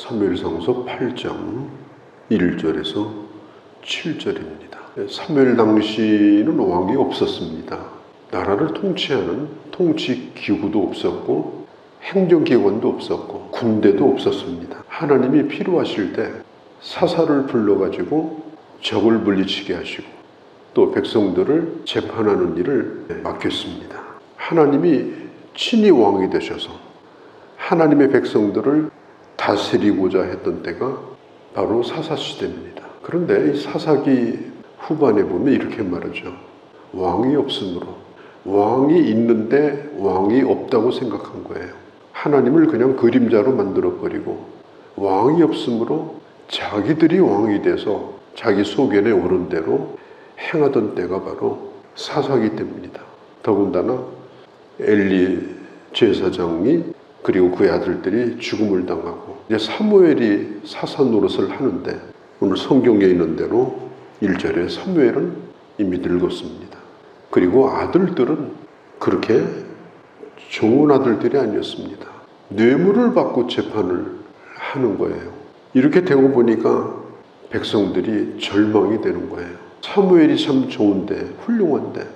사무엘상서 8장 1절에서 7절입니다. 사무엘 당시는 왕이 없었습니다. 나라를 통치하는 통치 기구도 없었고 행정기관도 없었고 군대도 없었습니다. 하나님이 필요하실 때 사사를 불러가지고 적을 물리치게 하시고 또 백성들을 재판하는 일을 맡겼습니다. 하나님이 친히 왕이 되셔서 하나님의 백성들을 다스리고자 했던 때가 바로 사사시대입니다. 그런데 이 사사기 후반에 보면 이렇게 말하죠. 왕이 없으므로, 왕이 있는데 왕이 없다고 생각한 거예요. 하나님을 그냥 그림자로 만들어버리고 왕이 없으므로 자기들이 왕이 돼서 자기 소견에 오른 대로 행하던 때가 바로 사사기 때입니다. 더군다나 엘리 제사장이 그리고 그의 아들들이 죽음을 당하고 이제 사무엘이 사사 노릇을 하는데 오늘 성경에 있는 대로 1절에 사무엘은 이미 늙었습니다. 그리고 아들들은 그렇게 좋은 아들들이 아니었습니다. 뇌물을 받고 재판을 하는 거예요. 이렇게 되고 보니까 백성들이 절망이 되는 거예요. 사무엘이 참 좋은데 훌륭한데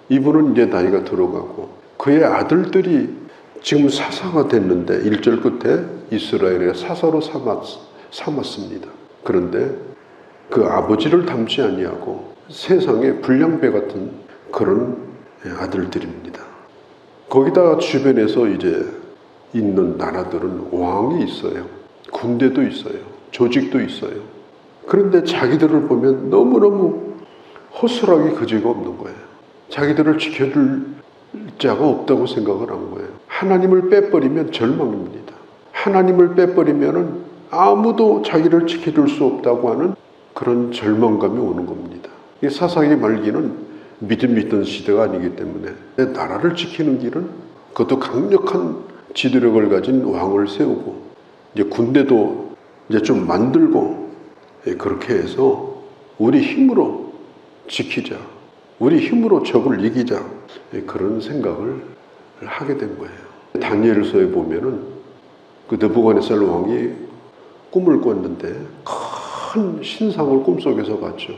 이분은 이제 나이가 들어가고 그의 아들들이 지금 사사가 됐는데 1절 끝에 이스라엘의 사사로 삼았습니다. 그런데 그 아버지를 닮지 아니하고 세상의 불량배 같은 그런 아들들입니다. 거기다가 주변에서 이제 있는 나라들은 왕이 있어요. 군대도 있어요. 조직도 있어요. 그런데 자기들을 보면 너무너무 허술하게 그지가 없는 거예요. 자기들을 지켜줄 자가 없다고 생각을 한 거예요. 하나님을 빼버리면 절망입니다. 하나님을 빼버리면 아무도 자기를 지켜줄 수 없다고 하는 그런 절망감이 오는 겁니다. 이 사사기 말기는 믿음이 있던 시대가 아니기 때문에 나라를 지키는 길은 그것도 강력한 지도력을 가진 왕을 세우고 이제 군대도 이제 좀 만들고 그렇게 해서 우리 힘으로 지키자. 우리 힘으로 적을 이기자. 그런 생각을 하게 된 거예요. 다니엘서에 보면은 그 느부갓네살 왕이 꿈을 꿨는데 큰 신상을 꿈속에서 봤죠.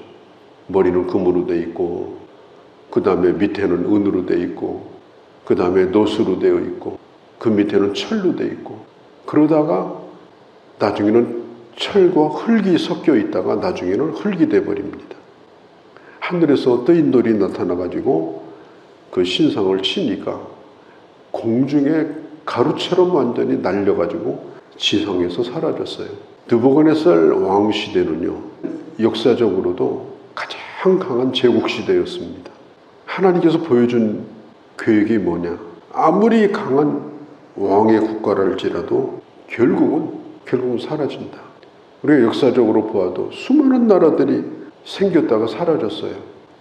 머리는 금으로 돼 있고 그 다음에 밑에는 은으로 돼 있고 그 다음에 노수로 되어 있고 그 밑에는 철로 돼 있고 그러다가 나중에는 철과 흙이 섞여 있다가 나중에는 흙이 돼 버립니다. 하늘에서 뜨인돌이 나타나가지고 그 신상을 치니까 공중에 가루처럼 완전히 날려가지고 지상에서 사라졌어요. 느부갓네살 왕 시대는요, 역사적으로도 가장 강한 제국 시대였습니다. 하나님께서 보여준 계획이 뭐냐? 아무리 강한 왕의 국가랄지라도 결국은 사라진다. 우리가 역사적으로 보아도 수많은 나라들이 생겼다가 사라졌어요.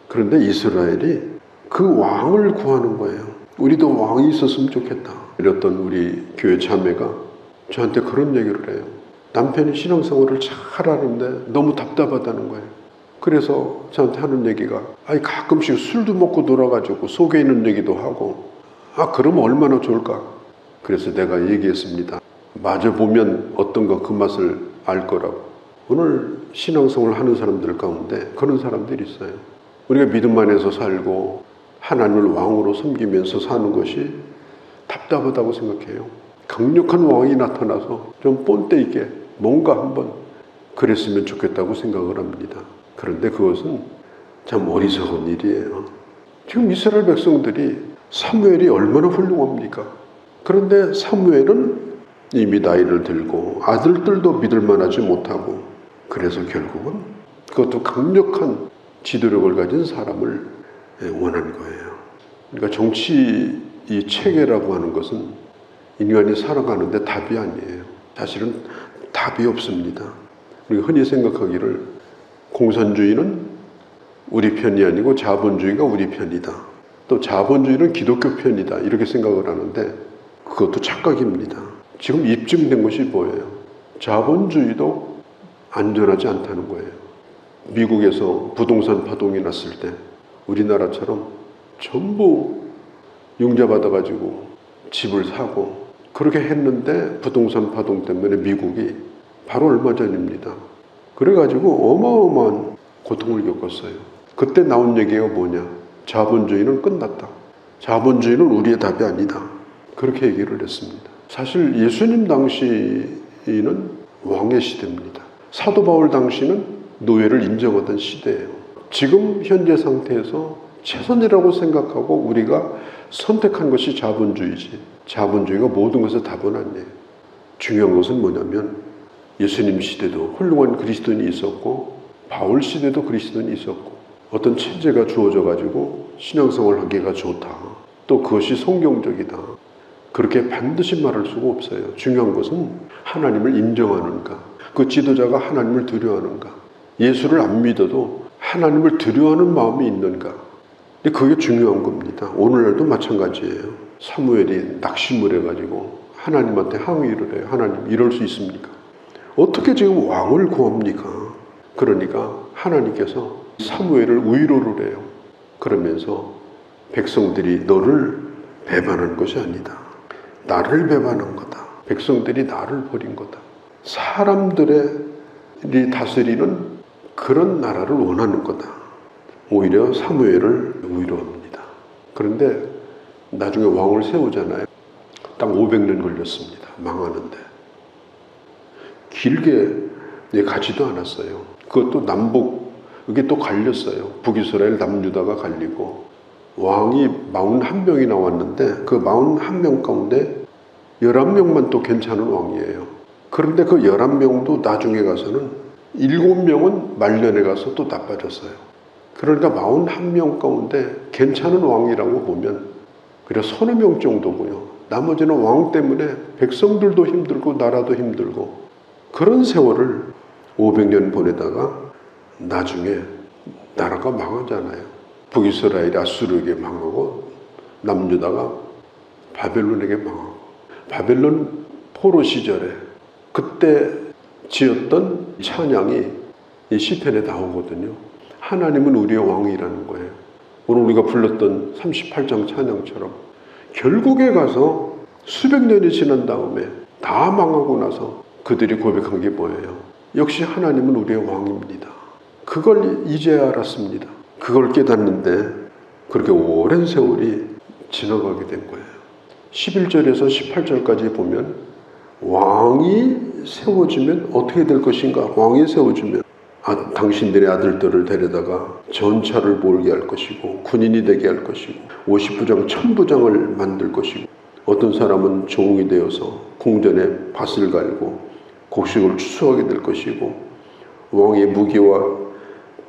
그런데 이스라엘이 그 왕을 구하는 거예요. 우리도 왕이 있었으면 좋겠다. 이랬던 우리 교회 자매가 저한테 그런 얘기를 해요. 남편이 신앙생활을 잘 하는데 너무 답답하다는 거예요. 그래서 저한테 하는 얘기가 가끔씩 술도 먹고 놀아가지고 속에 있는 얘기도 하고 그러면 얼마나 좋을까. 그래서 내가 얘기했습니다. 마저 보면 어떤가 그 맛을 알 거라고. 오늘 신앙생활을 하는 사람들 가운데 그런 사람들이 있어요. 우리가 믿음 안에서 살고 하나님을 왕으로 섬기면서 사는 것이 답답하다고 생각해요. 강력한 왕이 나타나서 좀 본때 있게 뭔가 한번 그랬으면 좋겠다고 생각을 합니다. 그런데 그것은 참 어리석은 일이에요. 지금 이스라엘 백성들이 사무엘이 얼마나 훌륭합니까? 그런데 사무엘은 이미 나이를 들고 아들들도 믿을 만하지 못하고 그래서 결국은 그것도 강력한 지도력을 가진 사람을 원한 거예요. 그러니까 정치 이 체계라고 하는 것은 인간이 살아가는데 답이 아니에요. 사실은 답이 없습니다. 우리가 흔히 생각하기를 공산주의는 우리 편이 아니고 자본주의가 우리 편이다. 또 자본주의는 기독교 편이다. 이렇게 생각을 하는데 그것도 착각입니다. 지금 입증된 것이 뭐예요? 자본주의도 안전하지 않다는 거예요. 미국에서 부동산 파동이 났을 때 우리나라처럼 전부 융자받아가지고 집을 사고 그렇게 했는데 부동산 파동 때문에 미국이 바로 얼마 전입니다. 그래가지고 어마어마한 고통을 겪었어요. 그때 나온 얘기가 뭐냐? 자본주의는 끝났다. 자본주의는 우리의 답이 아니다. 그렇게 얘기를 했습니다. 사실 예수님 당시는 왕의 시대입니다. 사도 바울 당시는 노예를 인정하던 시대예요. 지금 현재 상태에서 최선이라고 생각하고 우리가 선택한 것이 자본주의지. 자본주의가 모든 것의 답은 아니에요. 중요한 것은 뭐냐면 예수님 시대도 훌륭한 그리스도인이 있었고 바울 시대도 그리스도인이 있었고 어떤 체제가 주어져 가지고 신앙생활 하기가 좋다. 또 그것이 성경적이다. 그렇게 반드시 말할 수가 없어요. 중요한 것은 하나님을 인정하는가. 그 지도자가 하나님을 두려워하는가. 예수를 안 믿어도 하나님을 두려워하는 마음이 있는가. 근데 그게 중요한 겁니다. 오늘날도 마찬가지예요. 사무엘이 낙심을 해가지고 하나님한테 항의를 해요. 하나님 이럴 수 있습니까? 어떻게 지금 왕을 구합니까? 그러니까 하나님께서 사무엘을 위로를 해요. 그러면서 백성들이 너를 배반한 것이 아니다. 나를 배반한 거다. 백성들이 나를 버린 거다. 사람들이 다스리는 그런 나라를 원하는 거다. 오히려 사무엘을 위로합니다. 그런데 나중에 왕을 세우잖아요. 딱 500년 걸렸습니다. 망하는데. 길게 가지도 않았어요. 그것도 남북, 이게 또 갈렸어요. 북이스라엘 남유다가 갈리고 왕이 41명이 나왔는데 그 41명 가운데 11명만 또 괜찮은 왕이에요. 그런데 그 11명도 나중에 가서는 7명은 말년에 가서 또 나빠졌어요. 그러니까 41명 가운데 괜찮은 왕이라고 보면 그래 서너 명 정도고요. 나머지는 왕 때문에 백성들도 힘들고 나라도 힘들고 그런 세월을 500년 보내다가 나중에 나라가 망하잖아요. 북이스라엘이 아수르에게 망하고 남유다가 바벨론에게 망하고 바벨론 포로 시절에 그때 지었던 찬양이 이 시편에 나오거든요. 하나님은 우리의 왕이라는 거예요. 오늘 우리가 불렀던 38장 찬양처럼 결국에 가서 수백 년이 지난 다음에 다 망하고 나서 그들이 고백한 게 뭐예요? 역시 하나님은 우리의 왕입니다. 그걸 이제 알았습니다. 그걸 깨닫는데 그렇게 오랜 세월이 지나가게 된 거예요. 11절에서 18절까지 보면 왕이 세워지면 어떻게 될 것인가? 왕이 세워지면 당신들의 아들들을 데려다가 전차를 몰게 할 것이고 군인이 되게 할 것이고 50부장 1000부장을 만들 것이고 어떤 사람은 종이 되어서 궁전에 밭을 갈고 곡식을 추수하게 될 것이고 왕의 무기와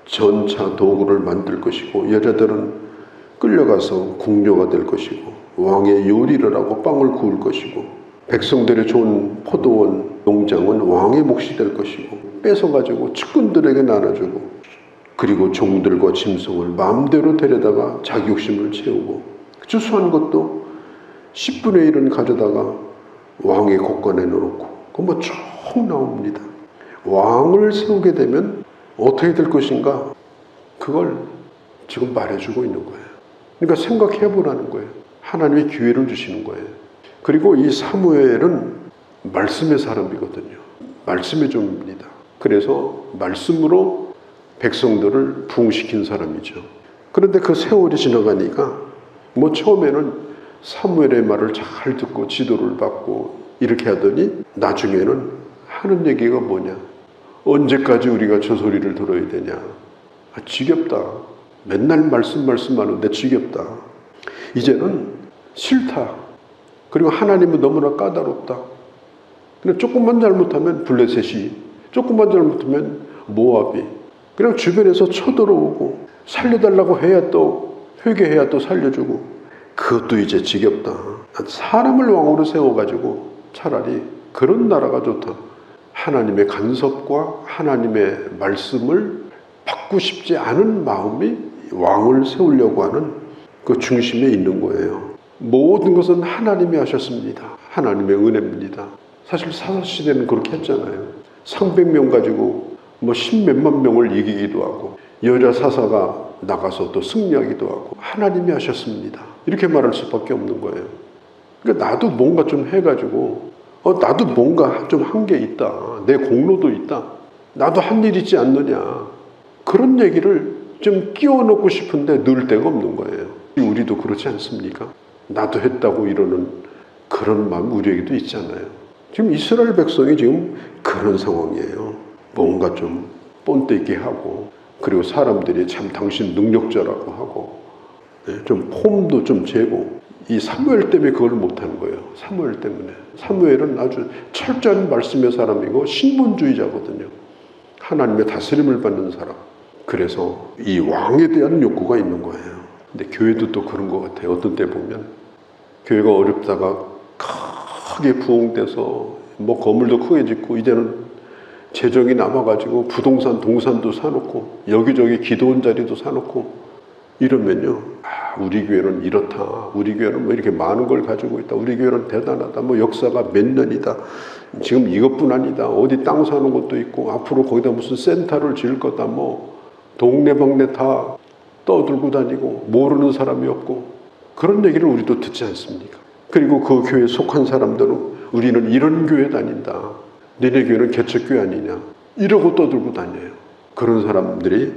전차 도구를 만들 것이고 여자들은 끌려가서 궁녀가 될 것이고 왕의 요리를 하고 빵을 구울 것이고 백성들의 좋은 포도원 농장은 왕의 몫이 될 것이고 뺏어가지고 측근들에게 나눠주고 그리고 종들과 짐승을 마음대로 데려다가 자기 욕심을 채우고 추수한 것도 10분의 1은 가져다가 왕의 곳간에 넣어놓고 그거 쭉 나옵니다. 왕을 세우게 되면 어떻게 될 것인가? 그걸 지금 말해주고 있는 거예요. 그러니까 생각해보라는 거예요. 하나님이 기회를 주시는 거예요. 그리고 이 사무엘은 말씀의 사람이거든요. 말씀의 종입니다. 그래서 말씀으로 백성들을 부흥시킨 사람이죠. 그런데 그 세월이 지나가니까 처음에는 사무엘의 말을 잘 듣고 지도를 받고 이렇게 하더니 나중에는 하는 얘기가 뭐냐? 언제까지 우리가 저 소리를 들어야 되냐? 지겹다. 맨날 말씀하는데 지겹다. 이제는 싫다. 그리고 하나님은 너무나 까다롭다. 근데 조금만 잘못하면 블레셋이, 조금만 잘못하면 모압이, 그냥 주변에서 쳐들어오고 살려달라고 해야 또 회개해야 또 살려주고 그것도 이제 지겹다. 사람을 왕으로 세워가지고 차라리 그런 나라가 좋다. 하나님의 간섭과 하나님의 말씀을 받고 싶지 않은 마음이 왕을 세우려고 하는 그 중심에 있는 거예요. 모든 것은 하나님이 하셨습니다. 하나님의 은혜입니다. 사실 사사시대는 그렇게 했잖아요. 상백명 가지고 10몇만 명을 이기기도 하고 여자 사사가 나가서 또 승리하기도 하고 하나님이 하셨습니다. 이렇게 말할 수밖에 없는 거예요. 그러니까 나도 뭔가 좀 해가지고 나도 뭔가 좀 한 게 있다. 내 공로도 있다. 나도 한 일 있지 않느냐. 그런 얘기를 좀 끼워 넣고 싶은데 넣을 데가 없는 거예요. 우리도 그렇지 않습니까? 나도 했다고 이러는 그런 마음 우리에게도 있잖아요. 지금 이스라엘 백성이 지금 그런 상황이에요. 뭔가 좀 본때 있게 하고, 그리고 사람들이 참 당신 능력자라고 하고, 좀 폼도 좀 재고, 이 사무엘 때문에 그걸 못하는 거예요. 사무엘 때문에. 사무엘은 아주 철저한 말씀의 사람이고 신분주의자거든요. 하나님의 다스림을 받는 사람. 그래서 이 왕에 대한 욕구가 있는 거예요. 근데 교회도 또 그런 것 같아요. 어떤 때 보면 교회가 어렵다가 크게 부흥돼서 뭐 건물도 크게 짓고 이제는 재정이 남아가지고 부동산 동산도 사놓고 여기저기 기도원 자리도 사놓고 이러면요, 우리 교회는 이렇다, 우리 교회는 뭐 이렇게 많은 걸 가지고 있다, 우리 교회는 대단하다, 뭐 역사가 몇 년이다, 지금 이것뿐 아니다, 어디 땅 사는 것도 있고 앞으로 거기다 무슨 센터를 지을 거다, 뭐 동네방네 다 떠들고 다니고 모르는 사람이 없고, 그런 얘기를 우리도 듣지 않습니까? 그리고 그 교회에 속한 사람들은 우리는 이런 교회 다닌다, 너네 교회는 개척교회 아니냐, 이러고 떠들고 다녀요. 그런 사람들이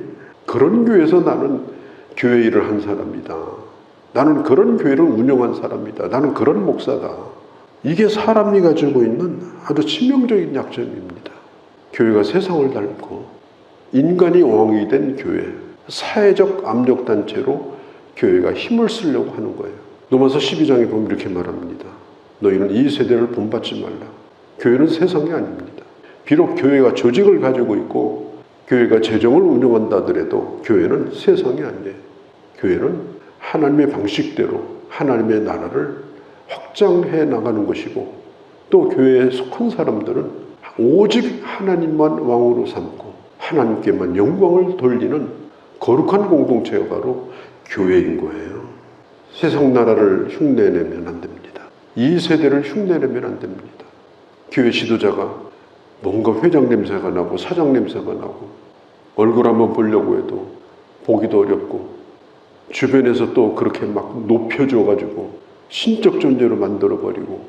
그런 교회에서 나는 교회 일을 한 사람이다, 나는 그런 교회를 운영한 사람이다, 나는 그런 목사다. 이게 사람이 가지고 있는 아주 치명적인 약점입니다. 교회가 세상을 닮고 인간이 왕이 된 교회, 사회적 압력단체로 교회가 힘을 쓰려고 하는 거예요. 로마서 12장에 보면 이렇게 말합니다. 너희는 이 세대를 본받지 말라. 교회는 세상이 아닙니다. 비록 교회가 조직을 가지고 있고 교회가 재정을 운영한다 하더라도 교회는 세상이 아니에요. 교회는 하나님의 방식대로 하나님의 나라를 확장해 나가는 것이고, 또 교회에 속한 사람들은 오직 하나님만 왕으로 삼고 하나님께만 영광을 돌리는 거룩한 공동체가 바로 교회인 거예요. 세상 나라를 흉내내면 안 됩니다. 이 세대를 흉내내면 안 됩니다. 교회 지도자가 뭔가 회장 냄새가 나고 사장 냄새가 나고 얼굴 한번 보려고 해도 보기도 어렵고, 주변에서 또 그렇게 막 높여줘가지고 신적 존재로 만들어버리고,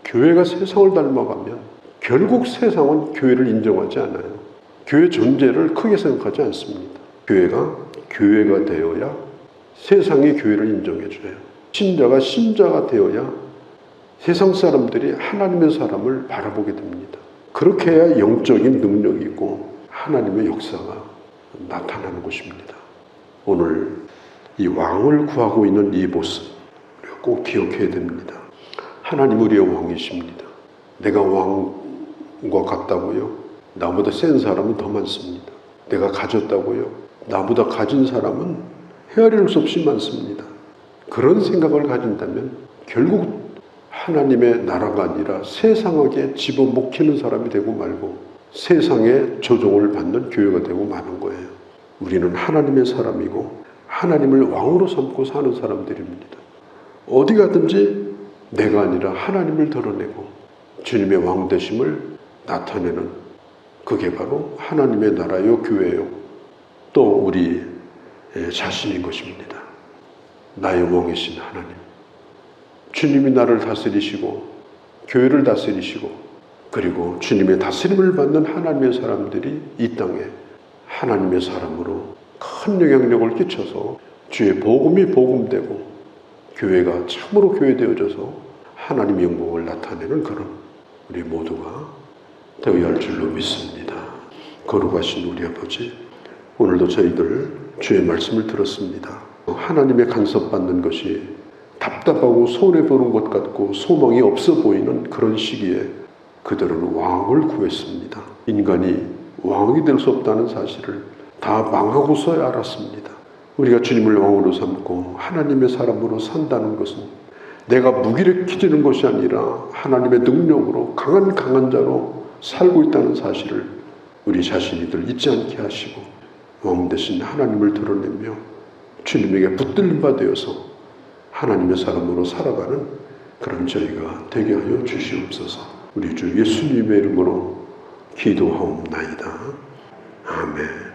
교회가 세상을 닮아가면 결국 세상은 교회를 인정하지 않아요. 교회 존재를 크게 생각하지 않습니다. 교회가 되어야 세상이 교회를 인정해줘요. 신자가 되어야 세상 사람들이 하나님의 사람을 바라보게 됩니다. 그렇게 해야 영적인 능력이고 하나님의 역사가 나타나는 것입니다. 오늘 이 왕을 구하고 있는 이 모습 꼭 기억해야 됩니다. 하나님 우리의 왕이십니다. 내가 왕과 같다고요? 나보다 센 사람은 더 많습니다. 내가 가졌다고요? 나보다 가진 사람은 헤아릴 수 없이 많습니다. 그런 생각을 가진다면 결국 하나님의 나라가 아니라 세상에게 집어먹히는 사람이 되고 말고 세상의 조종을 받는 교회가 되고 마는 거예요. 우리는 하나님의 사람이고 하나님을 왕으로 삼고 사는 사람들입니다. 어디 가든지 내가 아니라 하나님을 드러내고 주님의 왕 되심을 나타내는, 그게 바로 하나님의 나라요 교회요, 또 우리 자신인 것입니다. 나의 왕이신 하나님, 주님이 나를 다스리시고 교회를 다스리시고, 그리고 주님의 다스림을 받는 하나님의 사람들이 이 땅에 하나님의 사람으로 큰 영향력을 끼쳐서 주의 복음이 복음되고 교회가 참으로 교회되어져서 하나님의 영광을 나타내는 그런 우리 모두가 되어야 할 줄로 믿습니다. 거룩하신 우리 아버지, 오늘도 저희들 주의 말씀을 들었습니다. 하나님의 간섭받는 것이 답답하고 손해보는 것 같고 소망이 없어 보이는 그런 시기에 그들은 왕을 구했습니다. 인간이 왕이 될 수 없다는 사실을 다 망하고서야 알았습니다. 우리가 주님을 왕으로 삼고 하나님의 사람으로 산다는 것은 내가 무기력해지는 것이 아니라 하나님의 능력으로 강한 자로 살고 있다는 사실을 우리 자신이들 잊지 않게 하시고 왕 대신 하나님을 드러내며 주님에게 붙들림 받아서 하나님의 사람으로 살아가는 그런 저희가 되게 하여 주시옵소서. 우리 주 예수님의 이름으로 기도하옵나이다. 아멘.